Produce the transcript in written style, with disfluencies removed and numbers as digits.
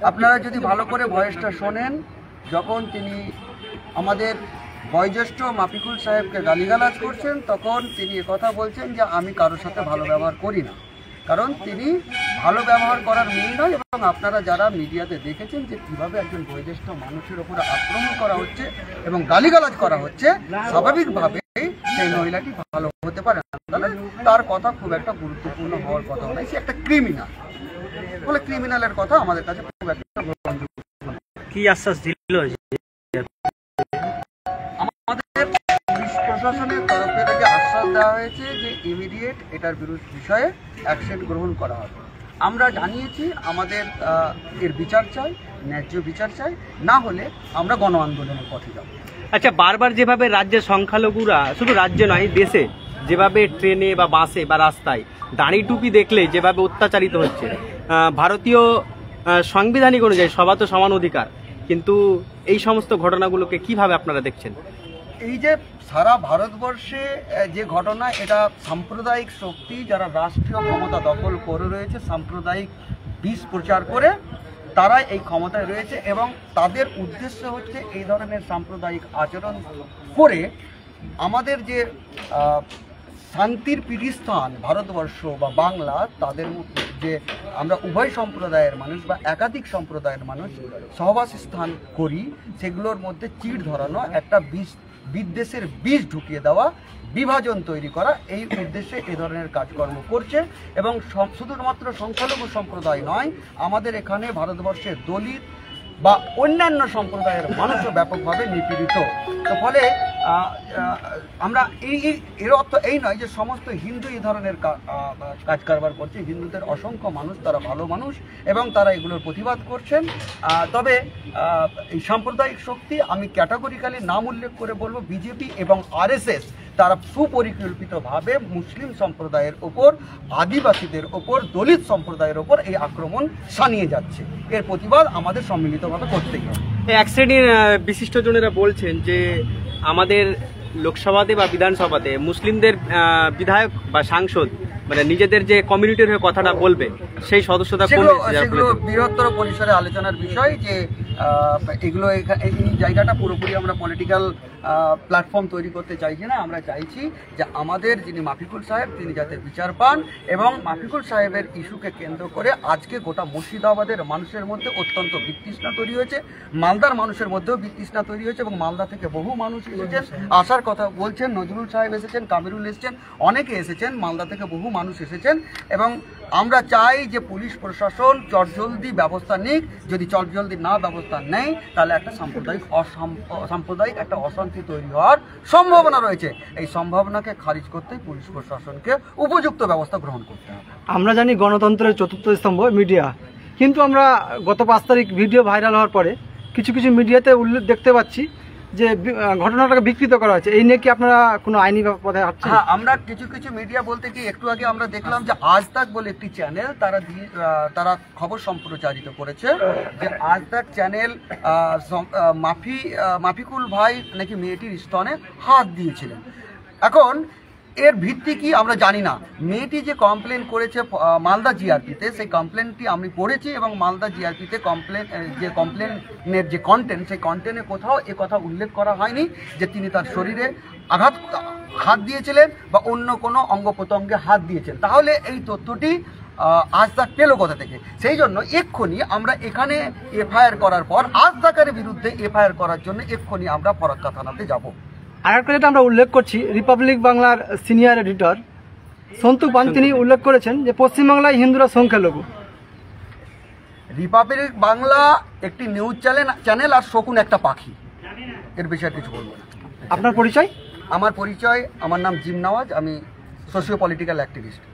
আপনারা যদি ভালো করে ভয়েসটা শোনেন, যখন তিনি আমাদের বয়োজ্যেষ্ঠ মাফিকুল সাহেবকে গালিগালাজ করছেন, তখন তিনি কথা বলছেন যে আমি কারোর সাথে ভালো ব্যবহার করি না, কারণ তিনি ভালো ব্যবহার করার মেয়ে নয়। এবং আপনারা যারা মিডিয়াতে দেখেছেন যে কীভাবে একজন বয়োজ্যেষ্ঠ মানুষের উপরে আক্রমণ করা হচ্ছে এবং গালিগালাজ করা হচ্ছে, স্বাভাবিকভাবে সেই মহিলাটি ভালো হতে পারে না। তাহলে তার কথা খুব একটা গুরুত্বপূর্ণ হওয়ার কথা নয়, সে একটা ক্রিমিনাল বলে ক্রিমিনালের কথা আমাদের কাছে খুব একটা গ্রহণযোগ্য। কি আশ্বাস দিল আমাদের পুলিশ প্রশাসনের তরফে থেকে আশ্বাস দেওয়া হয়েছে যে ইমিডিয়েট এটার বিষয়ে অ্যাকশন গ্রহণ করা হবে। আমরা জানিয়েছি আমাদের এর বিচার চাই, ন্যায্য বিচার চাই, না হলে আমরা গণ আন্দোলনের পথে যাব। আচ্ছা, বারবার যেভাবে রাজ্যের সংখ্যালঘুরা, শুধু রাজ্য নয় দেশে, যেভাবে ট্রেনে বা বাসে বা রাস্তায় দাড়ি টুপি দেখলে যেভাবে অত্যাচারিত হচ্ছে, ভারতীয় সাংবিধানিক অনুযায়ী সবার তো সমান অধিকার, কিন্তু এই সমস্ত ঘটনাগুলোকে কিভাবে আপনারা দেখছেন? এই যে সারা ভারতবর্ষে যে ঘটনা, এটা সাম্প্রদায়িক শক্তি যারা রাষ্ট্রীয় ক্ষমতা দখল করে রয়েছে, সাম্প্রদায়িক বিষ প্রচার করে তারা এই ক্ষমতায় রয়েছে এবং তাদের উদ্দেশ্য হচ্ছে এই ধরনের সাম্প্রদায়িক আচরণ করে আমাদের যে শান্তির পীঠস্থান ভারতবর্ষ বা বাংলা, তাদের যে আমরা উভয় সম্প্রদায়ের মানুষ বা একাধিক সম্প্রদায়ের মানুষ সহবাস স্থান করি, সেগুলোর মধ্যে চিড় ধরানো, একটা বিদ্বেষের বীজ ঢুকিয়ে দেওয়া, বিভাজন তৈরি করা, এই উদ্দেশ্যে এই ধরনের কাজকর্ম করছে। এবং শুধুমাত্র সংখ্যালঘু সম্প্রদায় নয়, আমাদের এখানে ভারতবর্ষের দলিত বা অন্যান্য সম্প্রদায়ের মানুষও ব্যাপকভাবে নিপীড়িত। তো ফলে আমরা এর অর্থ এই নয় যে সমস্ত হিন্দু এই ধরনের কাজ কারবার করছে। হিন্দুদের অসংখ্য মানুষ, তারা ভালো মানুষ এবং তারা এগুলোর প্রতিবাদ করছেন। তবে এই সাম্প্রদায়িক শক্তি, আমি ক্যাটাগরিক্যালি নাম উল্লেখ করে বলবো, বিজেপি এবং আরএসএস, তারা সুপরিকল্পিতভাবে মুসলিম সম্প্রদায়ের ওপর, আদিবাসীদের ওপর, দলিত সম্প্রদায়ের ওপর এই আক্রমণ সানিয়ে যাচ্ছে। এর প্রতিবাদ আমাদের সম্মিলিতভাবে করতেই হবে। এক শ্রেণীর বিশিষ্টজনেরা বলছেন যে আমাদের লোকসভাতে বা বিধানসভাতে মুসলিমদের বিধায়ক বা সাংসদ মানে নিজেদের যে কমিউনিটির হয়ে কথাটা বলবে, সেই সদস্যতা সেগুলো বৃহত্তর পরিসরে আলোচনার বিষয়। যে এগুলো এই জায়গাটা পুরোপুরি আমরা পলিটিক্যাল প্ল্যাটফর্ম তৈরি করতে চাইছি না। আমরা চাইছি যে আমাদের যিনি মাফিকুল সাহেব, তিনি যাতে বিচার পান এবং মাফিকুল সাহেবের ইস্যুকে কেন্দ্র করে আজকে গোটা মুর্শিদাবাদের মানুষের মধ্যে অত্যন্ত বিতৃষ্ণা তৈরি হয়েছে, মালদার মানুষের মধ্যেও বিতৃষ্ণা তৈরি হয়েছে এবং মালদা থেকে বহু মানুষ এসেছেন, আসার কথা বলছেন। নজরুল সাহেব এসেছেন, কামিরুল এসেছেন, অনেকে এসেছেন, মালদা থেকে বহু মানুষ এসেছেন। এবং আমরা চাই যে পুলিশ প্রশাসন চটজলদি ব্যবস্থা নিক। যদি চটজলদি না ব্যবস্থা নেয়, তাহলে একটা সাম্প্রদায়িক একটা অশান্তি তৈরি হওয়ার সম্ভাবনা রয়েছে। এই সম্ভাবনাকে খারিজ করতে পুলিশ প্রশাসনকে উপযুক্ত ব্যবস্থা গ্রহণ করতে হবে। আমরা জানি গণতন্ত্রের চতুর্থ স্তম্ভ মিডিয়া, কিন্তু আমরা গত 5 তারিখ ভিডিও ভাইরাল হওয়ার পরে কিছু কিছু মিডিয়াতে উল্লেখ দেখতে পাচ্ছি যে ঘটনাটাকে বিকৃত করা হয়েছে। এই নিয়ে কি আপনারা কোনো আইনি পথে হাঁটছেন? হ্যাঁ, আমরা কিছু কিছু মিডিয়া বলতে কি, একটু আগে আমরা দেখলাম যে আজ তাক বলে একটি চ্যানেল, তারা খবর সম্প্রচারিত করেছে যে আজ তাক চ্যানেল মাফিকুল ভাই নাকি মেয়েটির স্তনে হাত দিয়েছিলেন। এখন এর ভিত্তি কি আমরা জানি না। মেয়েটি যে কমপ্লেন করেছে মালদা জিআরপিতে, সেই কমপ্লেনটি আমি পড়েছি এবং মালদা জিআরপিতে কমপ্লেনের যে কন্টেন্ট, সেই কন্টেন্টে কোথাও এ কথা উল্লেখ করা হয়নি যে তিনি তার শরীরে হাত দিয়েছিলেন বা অন্য কোনো অঙ্গ প্রত্যঙ্গে হাত দিয়েছেন। তাহলে এই তথ্যটি আজ তাক পেল কোথা থেকে? সেই জন্য এক্ষুনি আমরা এখানে এফআইআর করার পর আজ তাকের বিরুদ্ধে এফআইআর করার জন্য এক্ষুনি আমরা ফরাক্কা থানাতে যাব। আর একটা যেটা আমরা উল্লেখ করছি, রিপাবলিক বাংলার সিনিয়র এডিটর সন্তু পান, তিনি উল্লেখ করেছেন যে পশ্চিমবাংলায় হিন্দুরা সংখ্যালঘু। রিপাবলিক বাংলা একটি নিউজ চ্যানেল আর শকুন একটা পাখি, এর বিষয়ে কিছু বলবো না। আপনার পরিচয়? আমার নাম জিম নওয়াজ, আমি সোশিও পলিটিক্যাল অ্যাক্টিভিস্ট।